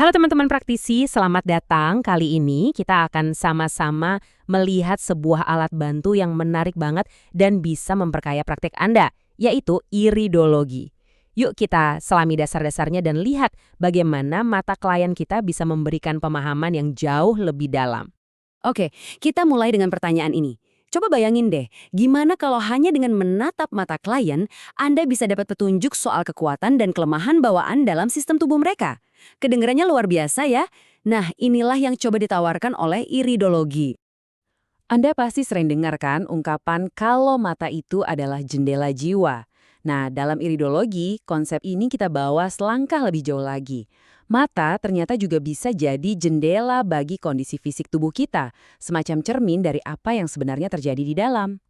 Halo teman-teman praktisi, selamat datang. Kali ini kita akan sama-sama melihat sebuah alat bantu yang menarik banget dan bisa memperkaya praktik Anda, yaitu iridologi. Yuk kita selami dasar-dasarnya dan lihat bagaimana mata klien kita bisa memberikan pemahaman yang jauh lebih dalam. Oke, kita mulai dengan pertanyaan ini. Coba bayangin deh, gimana kalau hanya dengan menatap mata klien, Anda bisa dapat petunjuk soal kekuatan dan kelemahan bawaan dalam sistem tubuh mereka. Kedengarannya luar biasa ya? Nah, inilah yang coba ditawarkan oleh iridologi. Anda pasti sering dengar kan ungkapan kalau mata itu adalah jendela jiwa. Nah, dalam iridologi, konsep ini kita bawa selangkah lebih jauh lagi. Mata ternyata juga bisa jadi jendela bagi kondisi fisik tubuh kita, semacam cermin dari apa yang sebenarnya terjadi di dalam.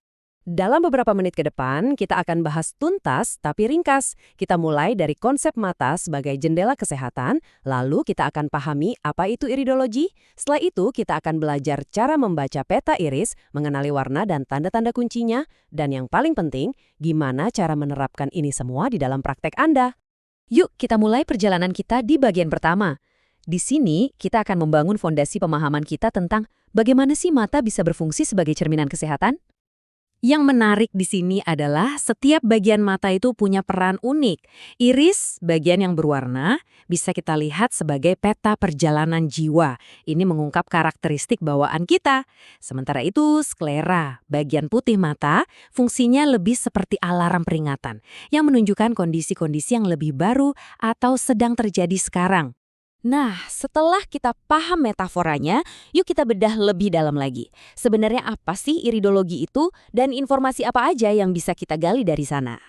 Dalam beberapa menit ke depan, kita akan bahas tuntas tapi ringkas. Kita mulai dari konsep mata sebagai jendela kesehatan, lalu kita akan pahami apa itu iridologi. Setelah itu, kita akan belajar cara membaca peta iris, mengenali warna dan tanda-tanda kuncinya, dan yang paling penting, gimana cara menerapkan ini semua di dalam praktek Anda. Yuk, kita mulai perjalanan kita di bagian pertama. Di sini, kita akan membangun fondasi pemahaman kita tentang bagaimana sih mata bisa berfungsi sebagai cerminan kesehatan. Yang menarik di sini adalah setiap bagian mata itu punya peran unik. Iris, bagian yang berwarna, bisa kita lihat sebagai peta perjalanan jiwa. Ini mengungkap karakteristik bawaan kita. Sementara itu, sklera, bagian putih mata, fungsinya lebih seperti alarm peringatan yang menunjukkan kondisi-kondisi yang lebih baru atau sedang terjadi sekarang. Nah, setelah kita paham metaforanya, yuk kita bedah lebih dalam lagi. Sebenarnya apa sih iridologi itu dan informasi apa aja yang bisa kita gali dari sana?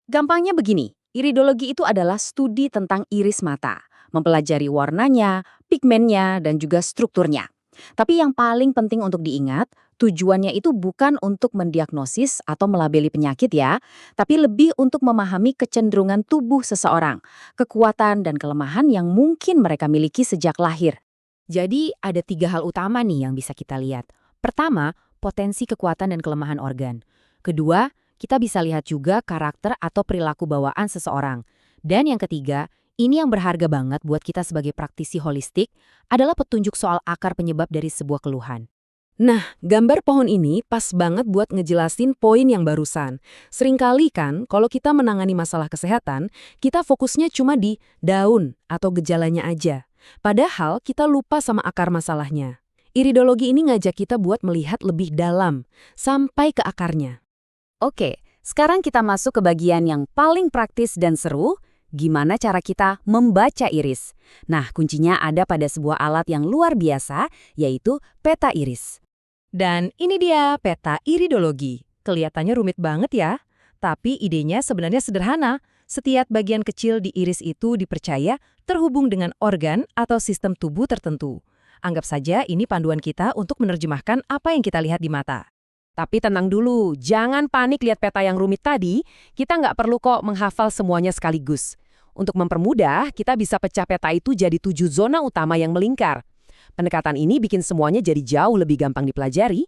Gampangnya begini, iridologi itu adalah studi tentang iris mata, mempelajari warnanya, pigmennya, dan juga strukturnya. Tapi yang paling penting untuk diingat, tujuannya itu bukan untuk mendiagnosis atau melabeli penyakit ya, tapi lebih untuk memahami kecenderungan tubuh seseorang, kekuatan dan kelemahan yang mungkin mereka miliki sejak lahir. Jadi ada 3 hal utama nih yang bisa kita lihat. Pertama, potensi kekuatan dan kelemahan organ. Kedua, kita bisa lihat juga karakter atau perilaku bawaan seseorang. Dan yang ketiga, ini yang berharga banget buat kita sebagai praktisi holistik, adalah petunjuk soal akar penyebab dari sebuah keluhan. Nah, gambar pohon ini pas banget buat ngejelasin poin yang barusan. Seringkali kan, kalau kita menangani masalah kesehatan, kita fokusnya cuma di daun atau gejalanya aja. Padahal kita lupa sama akar masalahnya. Iridologi ini ngajak kita buat melihat lebih dalam, sampai ke akarnya. Oke, sekarang kita masuk ke bagian yang paling praktis dan seru. Gimana cara kita membaca iris? Nah, kuncinya ada pada sebuah alat yang luar biasa, yaitu peta iris. Dan ini dia peta iridologi. Kelihatannya rumit banget ya, tapi idenya sebenarnya sederhana. Setiap bagian kecil di iris itu dipercaya terhubung dengan organ atau sistem tubuh tertentu. Anggap saja ini panduan kita untuk menerjemahkan apa yang kita lihat di mata. Tapi tenang dulu, jangan panik lihat peta yang rumit tadi, kita nggak perlu kok menghafal semuanya sekaligus. Untuk mempermudah, kita bisa pecah peta itu jadi 7 zona utama yang melingkar. Pendekatan ini bikin semuanya jadi jauh lebih gampang dipelajari.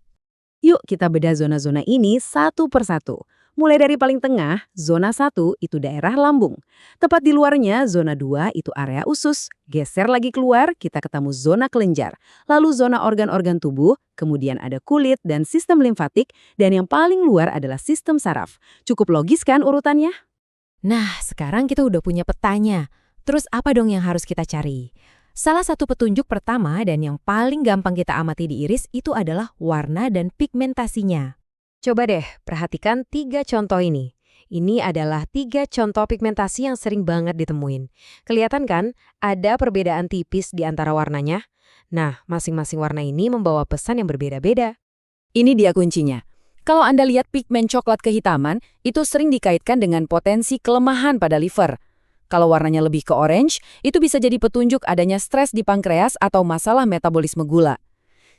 Yuk kita bedah zona-zona ini satu persatu. Mulai dari paling tengah, zona 1 itu daerah lambung. Tepat di luarnya, zona 2 itu area usus. Geser lagi keluar, kita ketemu zona kelenjar. Lalu zona organ-organ tubuh, kemudian ada kulit dan sistem limfatik, dan yang paling luar adalah sistem saraf. Cukup logis kan urutannya? Nah, sekarang kita udah punya petanya. Terus apa dong yang harus kita cari? Salah satu petunjuk pertama dan yang paling gampang kita amati di iris itu adalah warna dan pigmentasinya. Coba deh, perhatikan 3 contoh ini. Ini adalah 3 contoh pigmentasi yang sering banget ditemuin. Kelihatan kan, ada perbedaan tipis di antara warnanya? Nah, masing-masing warna ini membawa pesan yang berbeda-beda. Ini dia kuncinya. Kalau Anda lihat pigmen coklat kehitaman, itu sering dikaitkan dengan potensi kelemahan pada liver. Kalau warnanya lebih ke orange, itu bisa jadi petunjuk adanya stres di pankreas atau masalah metabolisme gula.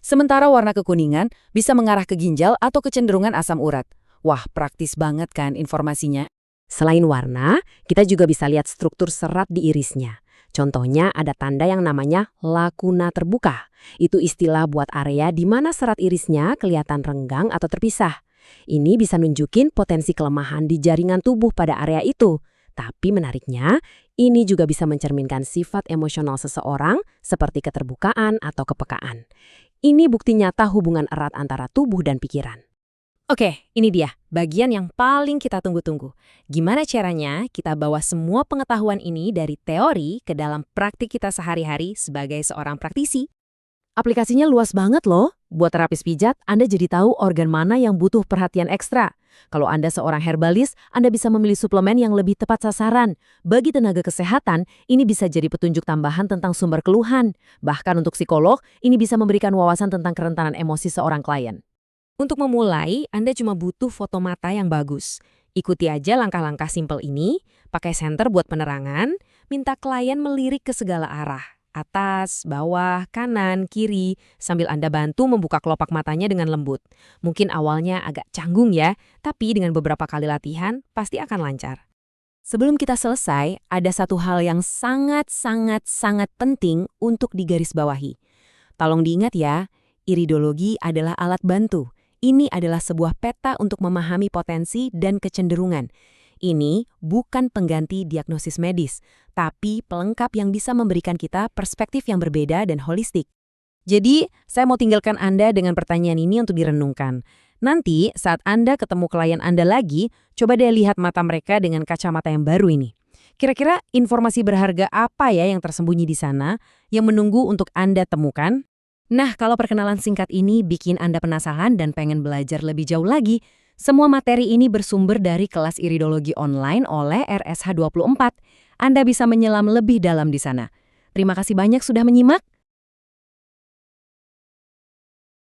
Sementara warna kekuningan bisa mengarah ke ginjal atau kecenderungan asam urat. Wah, praktis banget kan informasinya? Selain warna, kita juga bisa lihat struktur serat di irisnya. Contohnya ada tanda yang namanya lakuna terbuka. Itu istilah buat area di mana serat irisnya kelihatan renggang atau terpisah. Ini bisa nunjukin potensi kelemahan di jaringan tubuh pada area itu. Tapi menariknya, Ini juga bisa mencerminkan sifat emosional seseorang seperti keterbukaan atau kepekaan. Ini bukti nyata hubungan erat antara tubuh dan pikiran. Oke, ini dia bagian yang paling kita tunggu-tunggu. Gimana caranya kita bawa semua pengetahuan ini dari teori ke dalam praktik kita sehari-hari sebagai seorang praktisi? Aplikasinya luas banget loh. Buat terapis pijat, Anda jadi tahu organ mana yang butuh perhatian ekstra. Kalau Anda seorang herbalis, Anda bisa memilih suplemen yang lebih tepat sasaran. Bagi tenaga kesehatan, ini bisa jadi petunjuk tambahan tentang sumber keluhan. Bahkan untuk psikolog, ini bisa memberikan wawasan tentang kerentanan emosi seorang klien. Untuk memulai, Anda cuma butuh foto mata yang bagus. Ikuti aja langkah-langkah simpel ini, pakai senter buat penerangan, minta klien melirik ke segala arah. Atas, bawah, kanan, kiri, sambil Anda bantu membuka kelopak matanya dengan lembut. Mungkin awalnya agak canggung ya, tapi dengan beberapa kali latihan, pasti akan lancar. Sebelum kita selesai, ada satu hal yang sangat penting untuk digarisbawahi. Tolong diingat ya, iridologi adalah alat bantu. Ini adalah sebuah peta untuk memahami potensi dan kecenderungan. Ini bukan pengganti diagnosis medis, tapi pelengkap yang bisa memberikan kita perspektif yang berbeda dan holistik. Jadi, saya mau tinggalkan Anda dengan pertanyaan ini untuk direnungkan. Nanti, saat Anda ketemu klien Anda lagi, coba deh lihat mata mereka dengan kacamata yang baru ini. Kira-kira informasi berharga apa ya yang tersembunyi di sana, yang menunggu untuk Anda temukan? Nah, kalau perkenalan singkat ini bikin Anda penasaran dan pengen belajar lebih jauh lagi, semua materi ini bersumber dari kelas iridologi online oleh RSH 24. Anda bisa menyelam lebih dalam di sana. Terima kasih banyak sudah menyimak.